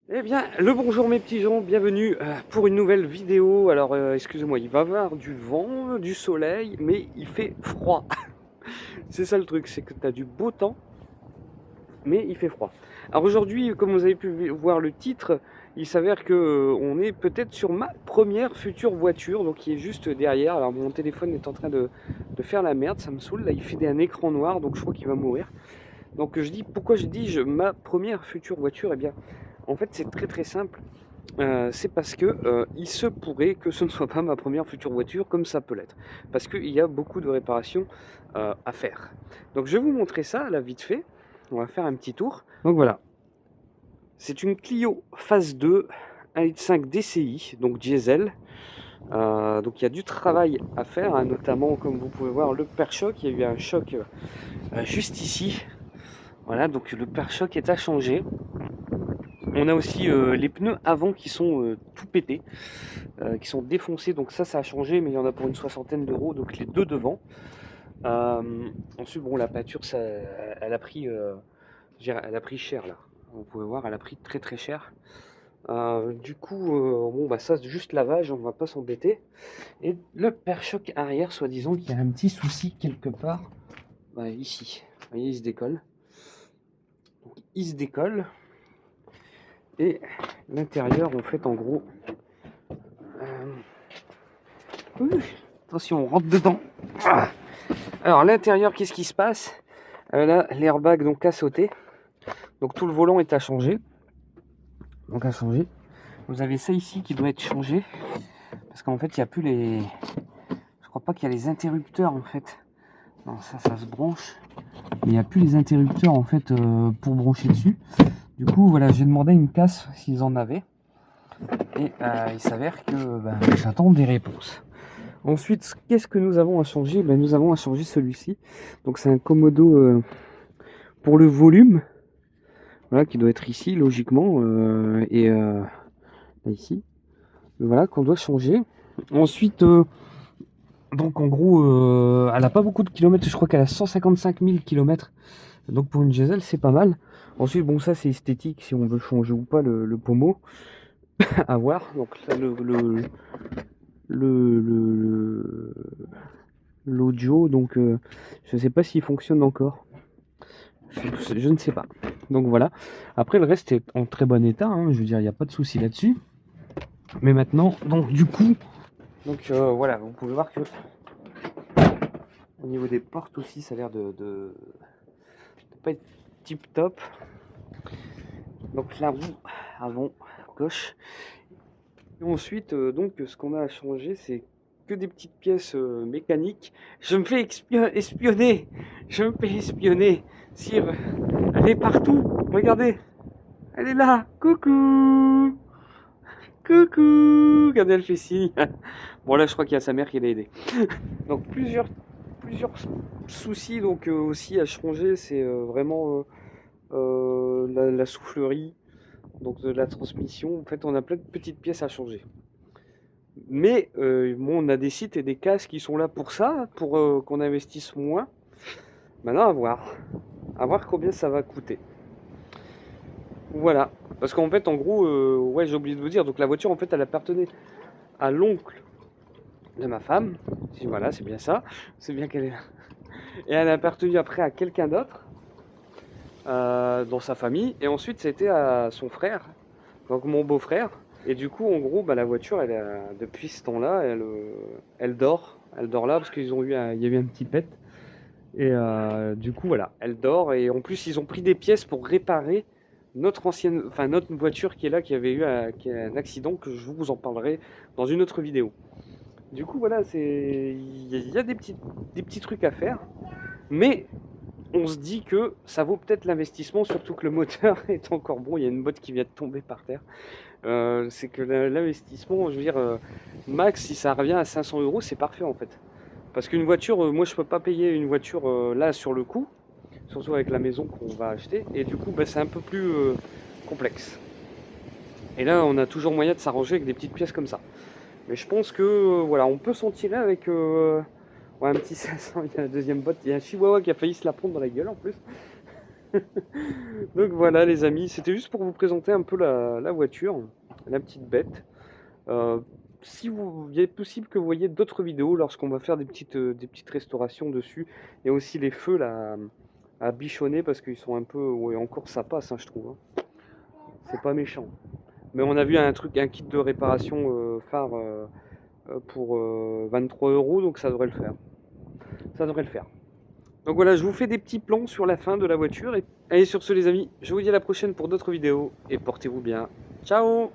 Eh bien, le bonjour mes petits gens, bienvenue pour une nouvelle vidéo. Alors, excusez-moi, il va y avoir du vent, du soleil, mais il fait froid. C'est ça le truc, c'est que tu as du beau temps, mais il fait froid. Alors aujourd'hui, comme vous avez pu voir le titre, il s'avère que on est peut-être sur ma première future voiture, donc qui est juste derrière. Alors mon téléphone est en train de faire la merde, ça me saoule. Là, il fait un écran noir, donc je crois qu'il va mourir. Donc je dis, pourquoi je dis ma première future voiture? Eh bien, en fait, c'est très très simple. C'est parce que il se pourrait que ce ne soit pas ma première future voiture comme ça peut l'être. Parce qu'il y a beaucoup de réparations à faire. Donc je vais vous montrer ça là vite fait. On va faire un petit tour. Donc voilà, c'est une Clio Phase 2 1,5 litre DCI, donc diesel. Donc il y a du travail à faire, hein, notamment comme vous pouvez voir le pare-choc. Il y a eu un choc juste ici. Voilà, donc le pare-choc est à changer. On a aussi les pneus avant qui sont tout pétés, qui sont défoncés, donc ça a changé, mais il y en a pour une soixantaine d'euros, donc les deux devant. Ensuite, bon, la peinture, ça, elle a pris, elle a pris cher là. Vous pouvez voir, elle a pris très très cher. Du coup, bon, bah ça, c'est juste lavage, on va pas s'embêter. Et le pare-choc arrière, soi-disant qu'il y a un petit souci quelque part, bah, ici. Vous voyez, il se décolle. Donc, il se décolle. Et l'intérieur, en fait, en gros, attention, on rentre dedans. Alors, l'intérieur, qu'est-ce qui se passe? Là, l'airbag donc a sauté. Donc, tout le volant est à changer. Donc, à changer. Vous avez ça ici qui doit être changé. Parce qu'en fait, il n'y a plus les. Je crois pas qu'il y a les interrupteurs en fait. Non, ça se branche. Mais il n'y a plus les interrupteurs en fait pour brancher dessus. Du coup, voilà, j'ai demandé une casse s'ils en avaient. Et il s'avère que j'attends des réponses. Ensuite, qu'est-ce que nous avons à changer? Nous avons à changer celui-ci. Donc c'est un Komodo pour le volume, voilà, qui doit être ici logiquement, et ici. Voilà, qu'on doit changer. Ensuite, donc en gros, elle n'a pas beaucoup de kilomètres, je crois qu'elle a 155 000 kilomètres. Donc pour une diesel, c'est pas mal. Ensuite, bon, ça c'est esthétique, si on veut changer ou pas le pommeau, à voir. Donc là, l'audio, donc je sais pas s'il fonctionne encore. Je ne sais pas. Donc voilà. Après, le reste est en très bon état, hein. Je veux dire, il n'y a pas de souci là-dessus. Mais maintenant, donc du coup, donc voilà, vous pouvez voir que au niveau des portes aussi, ça a l'air de pas être tip top. Donc la roue avant gauche. Et ensuite, donc ce qu'on a à changer, c'est que des petites pièces mécaniques. Je me fais espionner. Je me fais espionner. Sire, elle est partout. Regardez. Elle est là. Coucou. Coucou. Regardez, elle fait signe. Bon, là, je crois qu'il y a sa mère qui l'a aidé. Donc, plusieurs soucis donc aussi à changer. C'est vraiment la soufflerie, donc de la transmission. En fait, on a plein de petites pièces à changer. Mais bon, on a des sites et des cases qui sont là pour ça, pour qu'on investisse moins. Maintenant, à voir. À voir combien ça va coûter. Voilà. Parce qu'en fait, en gros, ouais, j'ai oublié de vous dire, donc la voiture, en fait, elle appartenait à l'oncle de ma femme. Voilà, c'est bien ça. C'est bien qu'elle est là. Et elle a appartenu après à quelqu'un d'autre dans sa famille. Et ensuite, c'était à son frère, donc mon beau-frère. Et du coup, en gros, la voiture, depuis ce temps-là, elle dort. Elle dort là parce qu'il y a eu un petit pet. Et du coup, voilà, elle dort. Et en plus, ils ont pris des pièces pour réparer notre voiture qui est là, qui a un accident, que je vous en parlerai dans une autre vidéo. Du coup, voilà, il y a des petits trucs à faire. Mais on se dit que ça vaut peut-être l'investissement, surtout que le moteur est encore bon. Il y a une botte qui vient de tomber par terre. C'est que l'investissement, je veux dire, max, si ça revient à 500 euros, c'est parfait en fait. Parce qu'une voiture, moi je peux pas payer une voiture là sur le coup, surtout avec la maison qu'on va acheter, et du coup c'est un peu plus complexe. Et là, on a toujours moyen de s'arranger avec des petites pièces comme ça. Mais je pense que voilà, on peut s'en tirer avec ouais, un petit 500. Il y a la deuxième botte, il y a un chihuahua qui a failli se la prendre dans la gueule en plus. Donc voilà les amis, c'était juste pour vous présenter un peu la voiture, la petite bête. Euh, Si vous, il est possible que vous voyez d'autres vidéos lorsqu'on va faire des petites restaurations dessus. Il y a aussi les feux là à bichonner parce qu'ils sont un peu, ouais, encore ça passe, hein, je trouve, hein. C'est pas méchant. Mais on a vu un kit de réparation phare pour 23 euros, donc ça devrait le faire. Ça devrait le faire. Donc voilà, je vous fais des petits plans sur la fin de la voiture. Et allez, sur ce les amis, je vous dis à la prochaine pour d'autres vidéos et portez-vous bien. Ciao!